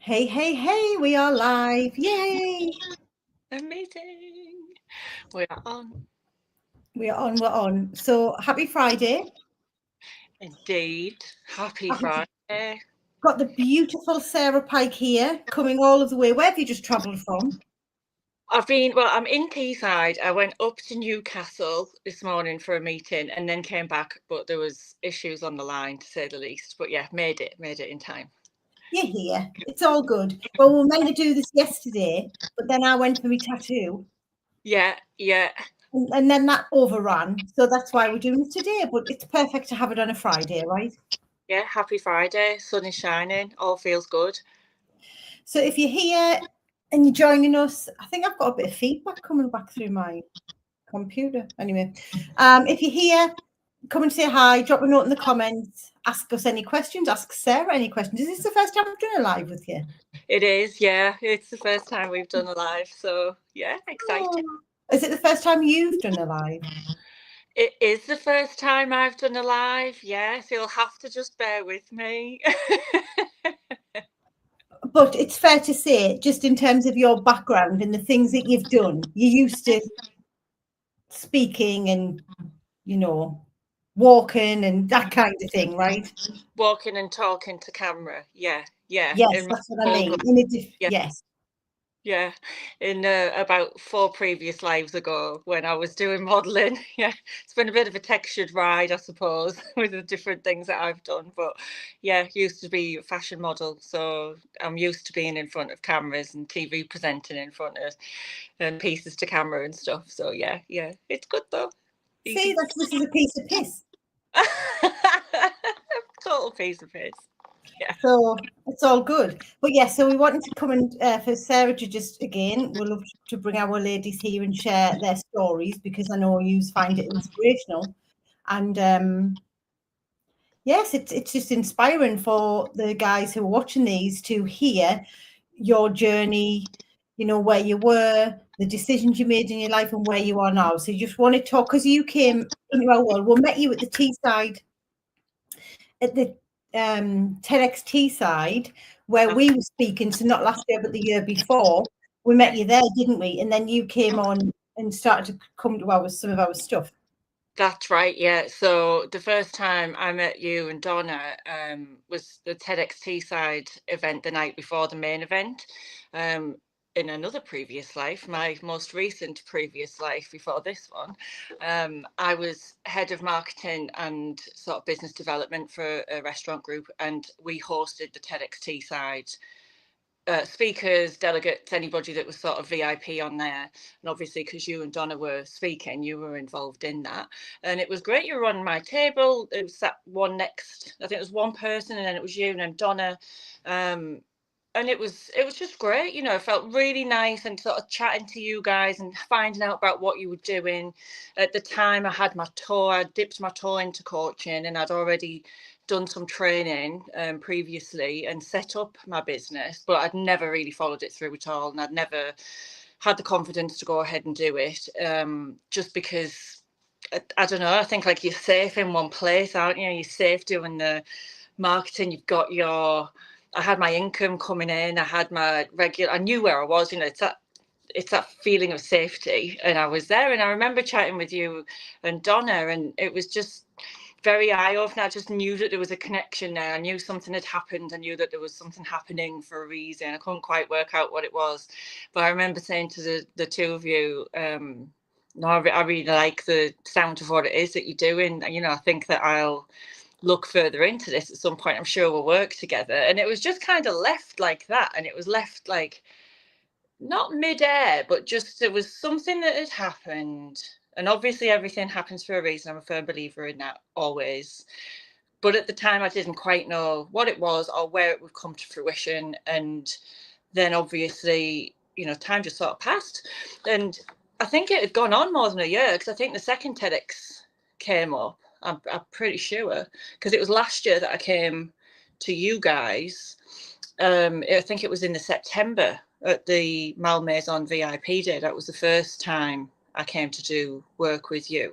Hey, hey, hey, we are live. Yay. Amazing. We are on. We're on. So happy Friday. Indeed. Happy I've Friday. got the beautiful Sarah Pike here, coming all of the way. Where have you just travelled from? I'm in Teesside. I went up to Newcastle this morning for a meeting and then came back, but there was issues on the line to say the least. But yeah, made it in time. You're here. It's all good. Well, we were meant to do this yesterday, but then I went for my tattoo. Yeah. And then that overran. So that's why we're doing it today. But it's perfect to have it on a Friday, right? Yeah, happy Friday. Sun is shining. All feels good. So if you're here and you're joining us, I think I've got a bit of feedback coming back through my computer. Anyway, if you're here, come and say hi, drop a note in the comments, ask us any questions, ask Sarah any questions. Is this the first time I've done a live with you? It is, yeah. It's the first time we've done a live, so yeah, Oh. excited. Is it the first time you've done a live? It is the first time I've done a live, yes. You'll have to just bear with me. But it's fair to say, just in terms of your background and the things that you've done, you're used to speaking and, you know, walking and that kind of thing, right? Walking and talking to camera. Yeah. Yes, In my that's what I old mean. life. Yeah, Yes. yeah. In about four previous lives ago when I was doing modelling. Yeah, it's been a bit of a textured ride, I suppose, with the different things that I've done. But yeah, used to be a fashion model. So I'm used to being in front of cameras and TV presenting in front of and pieces to camera and stuff. So yeah. It's good though. See, Easy. this is a piece of piss. Total piece of piss. Yeah. So it's all good. But yeah, so we wanted to come and for Sarah to just again, we'll love to bring our ladies here and share their stories because I know you find it inspirational. And yes, it's just inspiring for the guys who are watching these to hear your journey, you know, where you were, the decisions you made in your life and where you are now. So you just want to talk because you came into our world. We met you at the Teesside at the TEDx Teesside, where we were speaking, so not last year, but the year before, we met you there, didn't we? And then you came on and started to come to some of our stuff. That's right, yeah. So the first time I met you and Donna was the TEDx Teesside event the night before the main event. Um, in another previous life, my most recent previous life before this one, I was head of marketing and sort of business development for a restaurant group, and we hosted the TEDx Teesside speakers, delegates, anybody that was sort of VIP on there. And obviously, because you and Donna were speaking, you were involved in that. And it was great. You were on my table. It was that one next, I think it was one person, and then it was you and then Donna. And it was just great, it felt really nice and sort of chatting to you guys and finding out about what you were doing. At the time I dipped my toe into coaching, and I'd already done some training previously and set up my business, but I'd never really followed it through at all, and I'd never had the confidence to go ahead and do it, just because I don't know, I think like you're safe in one place, aren't you? You're safe doing the marketing. You've got I had my income coming in. I had my regular. I knew where I was. It's that feeling of safety, and I was there. And I remember chatting with you and Donna, and it was just very eye-opening. I just knew that there was a connection there. I knew something had happened. I knew that there was something happening for a reason. I couldn't quite work out what it was, but I remember saying to the two of you, no, I really like the sound of what it is that you're doing. I think that I'll look further into this at some point. I'm sure we'll work together. And it was just kind of left like that. And it was left like not midair, but just there was something that had happened. And obviously, everything happens for a reason. I'm a firm believer in that always. But at the time, I didn't quite know what it was or where it would come to fruition. And then obviously, time just sort of passed. And I think it had gone on more than a year, because I think the second TEDx came up. I'm pretty sure, because it was last year that I came to you guys. I think it was in the September at the Malmaison VIP day. That was the first time I came to do work with you.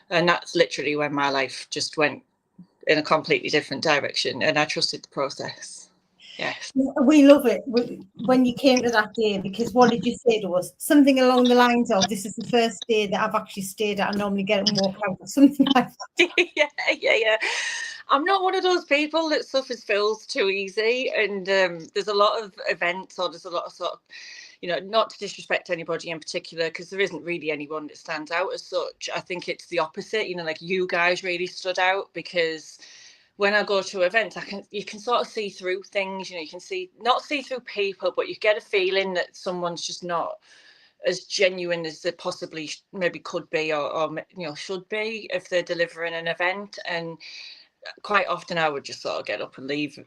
And that's literally when my life just went in a completely different direction, and I trusted the process. Yes. We love it when you came to that day, because what did you say to us? Something along the lines of, "This is the first day that I've actually stayed at. I normally get up and walk out," or something like that. Yeah. I'm not one of those people that suffers fills too easy. And there's a lot of events, or there's a lot of sort of, not to disrespect anybody in particular, because there isn't really anyone that stands out as such. I think it's the opposite. Like you guys really stood out, because when I go to events, you can sort of see through things. You can not see through people, but you get a feeling that someone's just not as genuine as they possibly maybe could be, or should be, if they're delivering an event. And quite often I would just sort of get up and leave.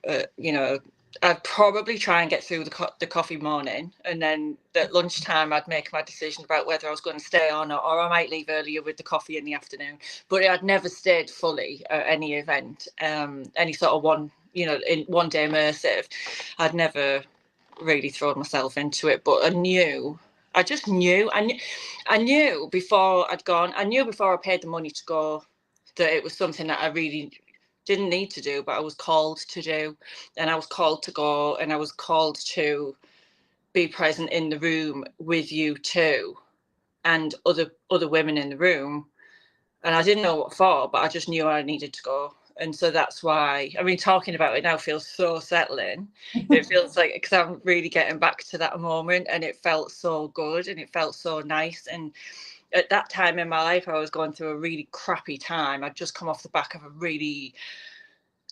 I'd probably try and get through the coffee morning, and then at lunchtime I'd make my decision about whether I was going to stay on, or I might leave earlier with the coffee in the afternoon. But I'd never stayed fully at any event, any sort of in one day immersive. I'd never really thrown myself into it, but I just knew. I knew before I'd gone. I knew before I paid the money to go that it was something that I really didn't need to do, but I was called to do, and I was called to go, and I was called to be present in the room with you too, and other women in the room. And I didn't know what for, but I just knew I needed to go. And so that's why, talking about it now feels so settling. It feels like, because I'm really getting back to that moment, and it felt so good, and it felt so nice. And at that time in my life, I was going through a really crappy time. I'd just come off the back of a really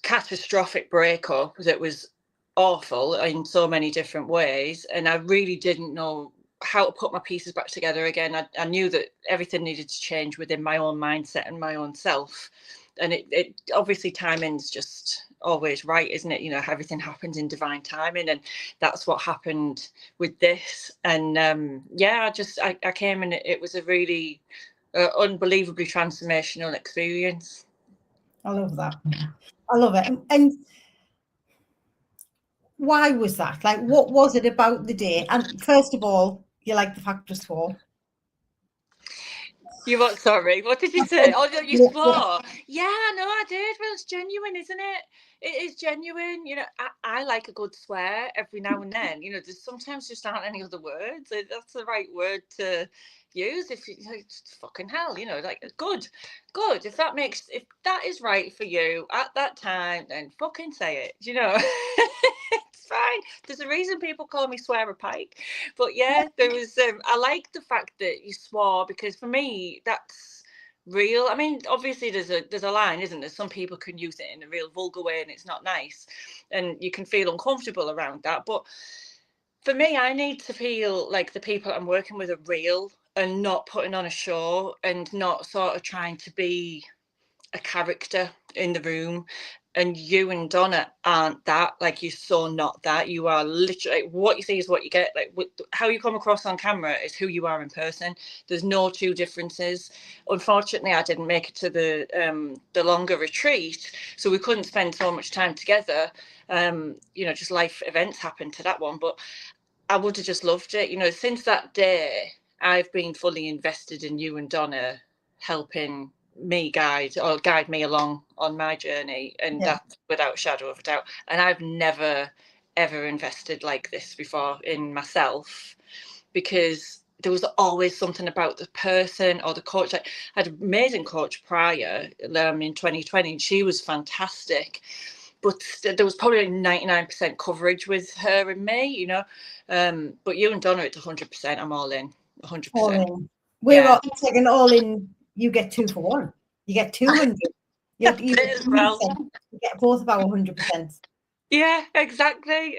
catastrophic breakup that was awful in so many different ways, and I really didn't know how to put my pieces back together again. I knew that everything needed to change within my own mindset and my own self, and it obviously, timing's just always right, isn't it? Everything happens in divine timing, and that's what happened with this. And I came, and it was a really unbelievably transformational experience. I love that. I love it. And why was that? Like, what was it about the day? And first of all, you like the fact it was fall. You what? Sorry, what did you say? Oh, no, you swore. Yeah, no, I did. Well, it's genuine, isn't it? It is genuine. I like a good swear every now and then. There's sometimes just aren't any other words. That's the right word to use. If you like, fucking hell, like good. If that is right for you at that time, then fucking say it. It's fine. There's a reason people call me Swearer Pike. But yeah, there was. I like the fact that you swore, because for me that's real. Obviously there's a line, isn't there? Some people can use it in a real vulgar way, and it's not nice, and you can feel uncomfortable around that. But for me, I need to feel like the people I'm working with are real, and not putting on a show, and not sort of trying to be a character in the room. And you and Donna aren't that. Like, you're so not that. You are literally, what you see is what you get. Like, how you come across on camera is who you are in person. There's no two differences. Unfortunately, I didn't make it to the longer retreat, so we couldn't spend so much time together. Just life events happened to that one, but I would have just loved it. Since that day, I've been fully invested in you and Donna helping me guide me along on my journey, and that's without a shadow of a doubt. And I've never ever invested like this before in myself, because there was always something about the person or the coach. Like, I had an amazing coach prior, in 2020, and she was fantastic, but there was probably 99% coverage with her and me, but you and Donna, it's 100%. I'm all in, 100%. All in. We're all, it's like an all in. You get 2 for 1. You get 200. You get both of our 100%. Yeah, exactly.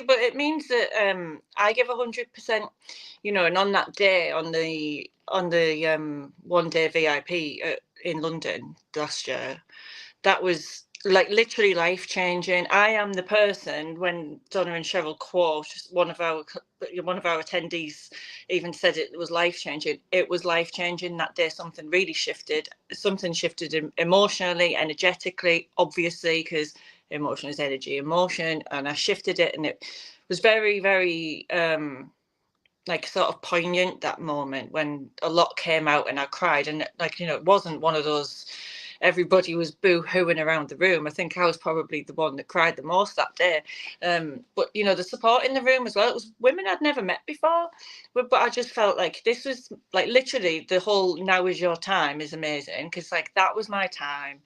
But it means that I give 100%, and on that day, on the 1 day VIP in London last year, that was like literally life changing. I am the person, when Donna and Cheryl quote, one of our attendees even said it was life changing. It was life changing that day. Something really shifted. Something shifted emotionally, energetically, obviously, because emotion is energy, emotion, and I shifted it, and it was very, very like sort of poignant, that moment when a lot came out and I cried, and it wasn't one of those everybody was boo-hooing around the room. I think I was probably the one that cried the most that day. But the support in the room as well, it was women I'd never met before, but I just felt like this was like literally the whole now is your time is amazing, because like that was my time.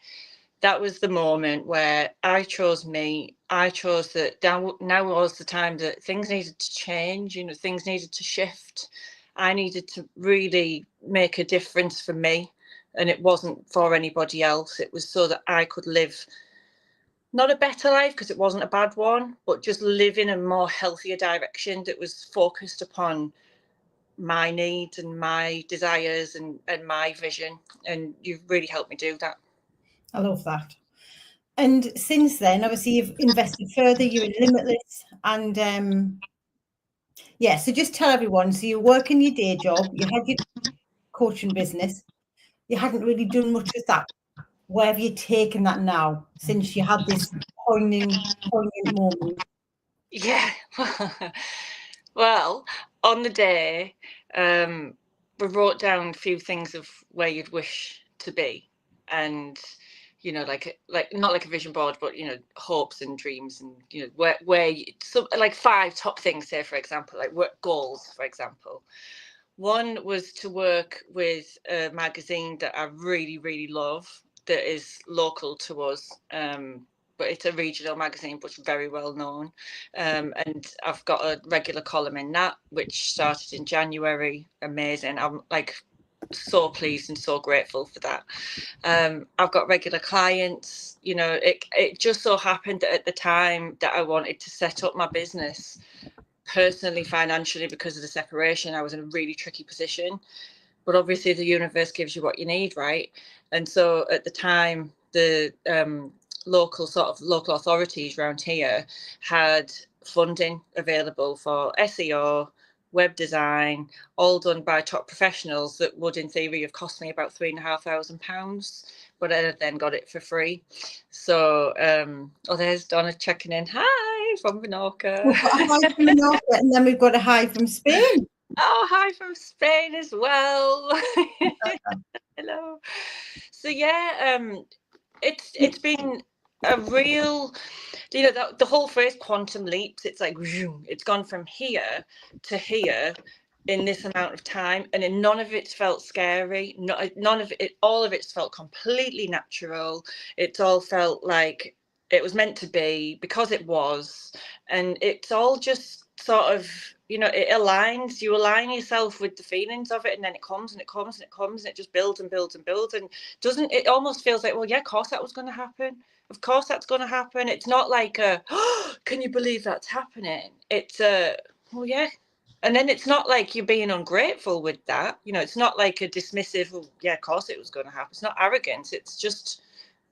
That was the moment where I chose me. I chose that now was the time that things needed to change, things needed to shift. I needed to really make a difference for me, and it wasn't for anybody else. It was so that I could live not a better life, because it wasn't a bad one, but just live in a more healthier direction that was focused upon my needs and my desires and my vision. And you've really helped me do that. I love that. And since then, obviously, you've invested further. You're in Limitless, and yeah. So just tell everyone. So you're working your day job. You had your coaching business. You hadn't really done much with that. Where have you taken that now, since you had this poignant moment? Yeah. Well, on the day, we wrote down a few things of where you'd wish to be, and like not like a vision board, but hopes and dreams, and where so like 5 top things, say for example, like work goals, for example. One was to work with a magazine that I really, really love, that is local to us. But it's a regional magazine, but very well known. And I've got a regular column in that, which started in January. Amazing. I'm like so pleased and so grateful for that. I've got regular clients. It just so happened that at the time that I wanted to set up my business, personally, financially, because of the separation, I was in a really tricky position. But obviously the universe gives you what you need, right? And so at the time, the local authorities around here had funding available for SEO, web design, all done by top professionals, that would in theory have cost me about £3,500, but I then got it for free. So there's Donna checking in. Hi from Menorca. We've got a hi from Menorca, and then we've got a hi from Spain. Oh, hi from Spain as well. Hello. So yeah, it's been a real, the whole phrase quantum leaps. It's like it's gone from here to here in this amount of time, and in none of it felt scary. None of it. All of it's felt completely natural. It's all felt like it was meant to be, because it was, and it's all just sort of, it aligns. You align yourself with the feelings of it, and then it comes and it comes and it comes, and it just builds and builds and builds. And doesn't it almost feels like, well, yeah, of course that was going to happen. Of course that's going to happen. It's not like oh, can you believe that's happening? It's well, yeah. And then it's not like you're being ungrateful with that. It's not like a dismissive, well, yeah, of course it was going to happen. It's not arrogance. It's just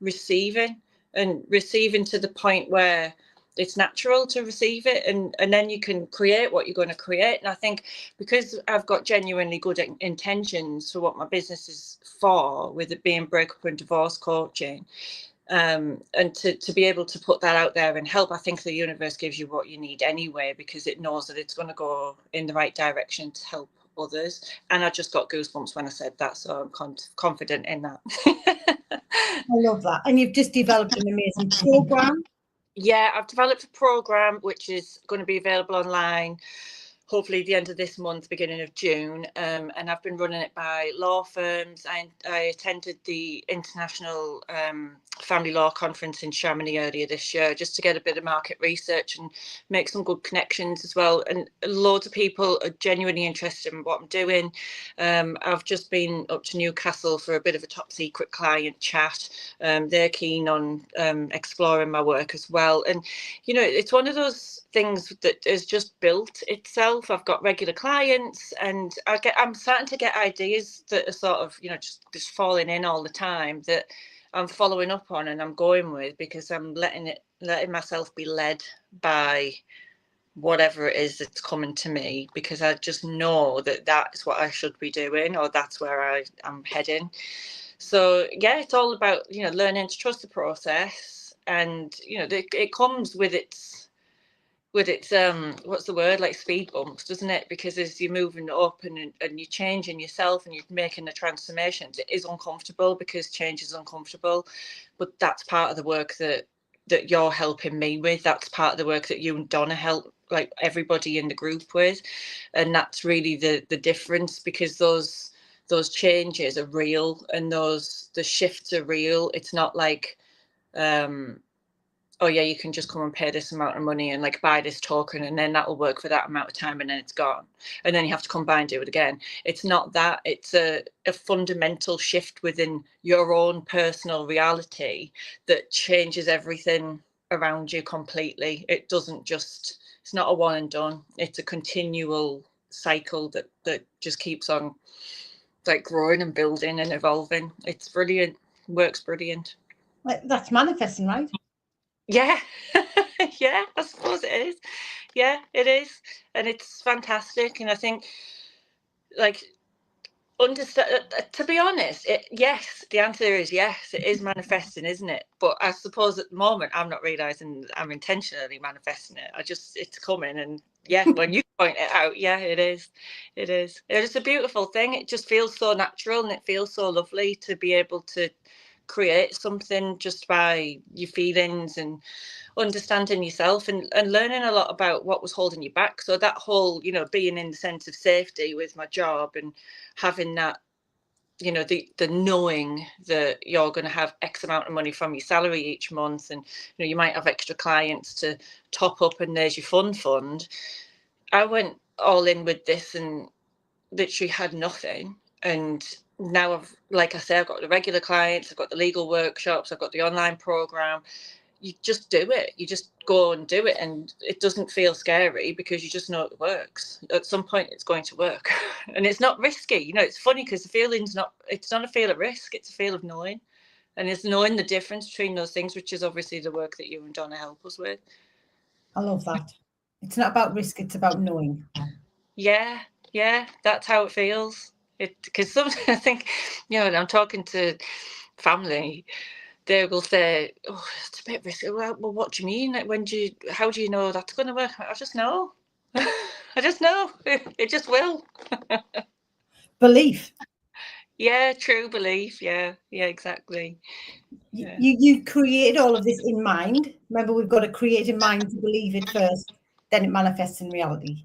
receiving, and receiving to the point where it's natural to receive it, and then you can create what you're going to create. And I think because I've got genuinely good intentions for what my business is for, with it being breakup and divorce coaching, and to be able to put that out there and help, I think the universe gives you what you need anyway, because it knows that it's going to go in the right direction to help others. And I just got goosebumps when I said that, so I'm confident in that. I love that. And you've just developed an amazing program. Yeah, I've developed a program which is going to be available online, hopefully the end of this month, beginning of June. And I've been running it by law firms. I attended the International Family Law Conference in Chamonix earlier this year, just to get a bit of market research and make some good connections as well. And loads of people are genuinely interested in what I'm doing. I've just been up to Newcastle for a bit of a top secret client chat. They're keen on exploring my work as well. And, it's one of those things that has just built itself. I've got regular clients, and I'm starting to get ideas that are sort of, just falling in all the time, that I'm following up on and I'm going with, because I'm letting myself be led by whatever it is that's coming to me, because I just know that that's what I should be doing, or that's where I'm heading. So yeah, it's all about, learning to trust the process, and it comes with its but it's what's the word, like speed bumps, doesn't it? Because as you're moving up and you're changing yourself and you're making the transformations, it is uncomfortable because change is uncomfortable. But that's part of the work that you're helping me with. That's part of the work that you and Donna help like everybody in the group with, and that's really the difference, because those changes are real and the shifts are real. It's not like oh yeah, you can just come and pay this amount of money and like buy this token and then that will work for that amount of time and then it's gone. And then you have to come by and do it again. It's not that. It's a fundamental shift within your own personal reality that changes everything around you completely. It doesn't just, it's not a one and done. It's a continual cycle that just keeps on like growing and building and evolving. It's brilliant. Works brilliant. That's manifesting, right? Yeah. Yeah, I suppose it is. Yeah, it is. And it's fantastic. And I think, like, understand, to be honest, yes, the answer is yes, it is manifesting, isn't it? But I suppose at the moment, I'm not realizing I'm intentionally manifesting it. It's coming. And yeah, when you point it out, yeah, it is. It is. It's a beautiful thing. It just feels so natural and it feels so lovely to be able to create something just by your feelings and understanding yourself and learning a lot about what was holding you back. So that whole, being in the sense of safety with my job and having that, the knowing that you're going to have X amount of money from your salary each month, and you might have extra clients to top up, and there's your fund. I went all in with this and literally had nothing, and now like I say, I've got the regular clients, I've got the legal workshops, I've got the online program. You just do it. You just go and do it, and it doesn't feel scary because you just know it works. At some point it's going to work. And it's not risky. It's funny because it's not a feel of risk, it's a feel of knowing. And it's knowing the difference between those things, which is obviously the work that you and Donna help us with. I love that. It's not about risk, it's about knowing. Yeah, that's how it feels. Because sometimes I think, when I'm talking to family, they will say, "Oh, it's a bit risky." Well, what do you mean? Like, how do you know that's going to work? I just know. I just know. It just will. Belief. Yeah, true belief. Yeah, exactly. Yeah. You created all of this in mind. Remember, we've got to create in mind to believe it first, then it manifests in reality.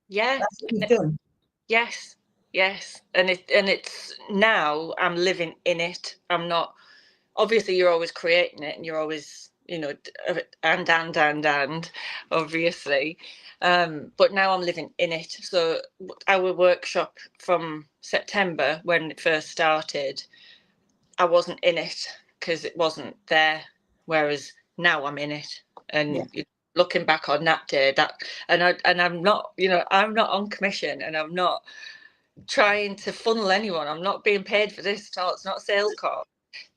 Yeah. That's what you've done. Yes. And it's now I'm living in it. I'm not, obviously you're always creating it and you're always, and obviously. But now I'm living in it. So our workshop from September, when it first started, I wasn't in it because it wasn't there. Whereas now I'm in it. And looking back on that day, I'm not, I'm not on commission, and I'm not trying to funnel anyone. I'm not being paid for this. It's not a sales call.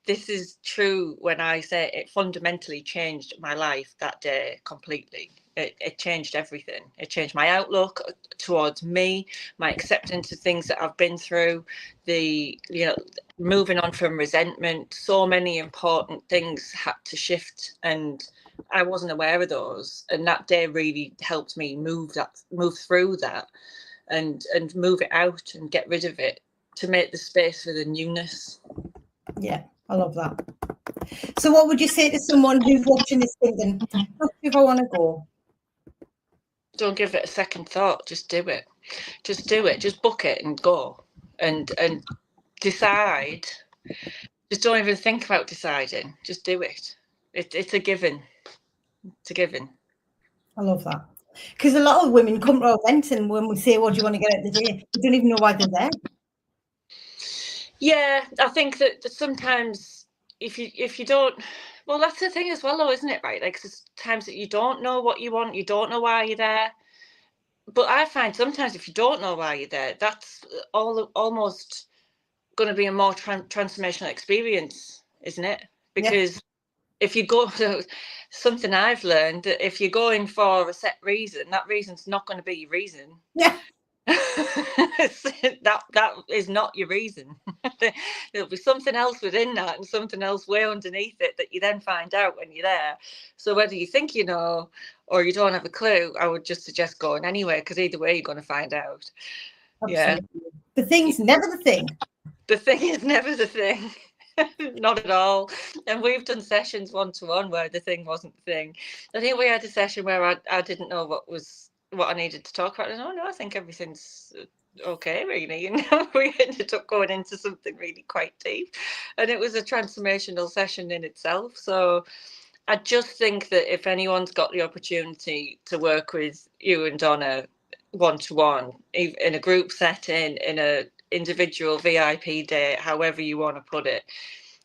This is true when I say it fundamentally changed my life that day completely. It changed everything. It changed my outlook towards me, my acceptance of things that I've been through, moving on from resentment. So many important things had to shift, and I wasn't aware of those. And that day really helped me move through that and move it out and get rid of it to make the space for the newness. Yeah, I love that. So what would you say to someone who's watching this thinking, if I want to go? Don't give it a second thought. Just do it. Just do it. Just book it and go and decide. Just don't even think about deciding. Just do it. It's a given. It's a given. I love that. Because a lot of women come to our events, and when we say, what do you want to get out of the day, they don't even know why they're there. Yeah, I think that sometimes if you don't, well, that's the thing as well, though, isn't it? Right? Like, there's times that you don't know what you want, you don't know why you're there. But I find sometimes if you don't know why you're there, that's almost going to be a more transformational experience, isn't it? Because if you go to something I've learned, that if you're going for a set reason, that reason's not going to be your reason. Yeah. That is not your reason. There'll be something else within that and something else way underneath it that you then find out when you're there. So whether you think you know or you don't have a clue, I would just suggest going anyway, because either way you're going to find out. Absolutely. Yeah. The thing's never the thing. The thing is never the thing. Not at all. And we've done sessions one-to-one where the thing wasn't the thing. I think we had a session where I didn't know what I needed to talk about. And no, I think everything's okay, really. And we ended up going into something really quite deep. And it was a transformational session in itself. So I just think that if anyone's got the opportunity to work with you and Donna one-to-one, in a group setting, in a individual VIP day, however you want to put it,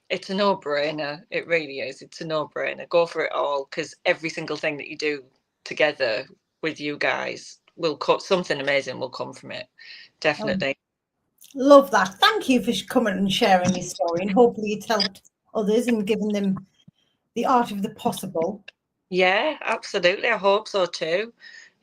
it's a no-brainer. It really is. It's a no-brainer. Go for it all, because every single thing that you do together with you guys will cut something amazing will come from it. Definitely. Love that. Thank you for coming and sharing your story, and hopefully it's helped others and given them the art of the possible. Yeah, absolutely. I hope so too.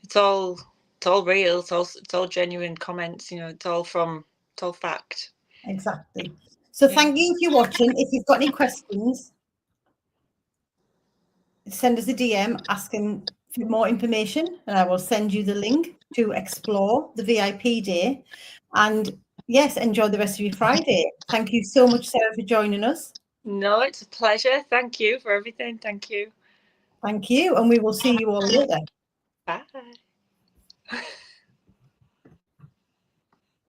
It's all real. It's all genuine comments. It's all fact. Exactly. So thank you if you're watching. If you've got any questions, send us a DM asking for more information, and I will send you the link to explore the VIP day. And yes, enjoy the rest of your Friday. Thank you so much, Sarah, for joining us. No, it's a pleasure. Thank you for everything. Thank you. Thank you. And we will see you all later. Bye.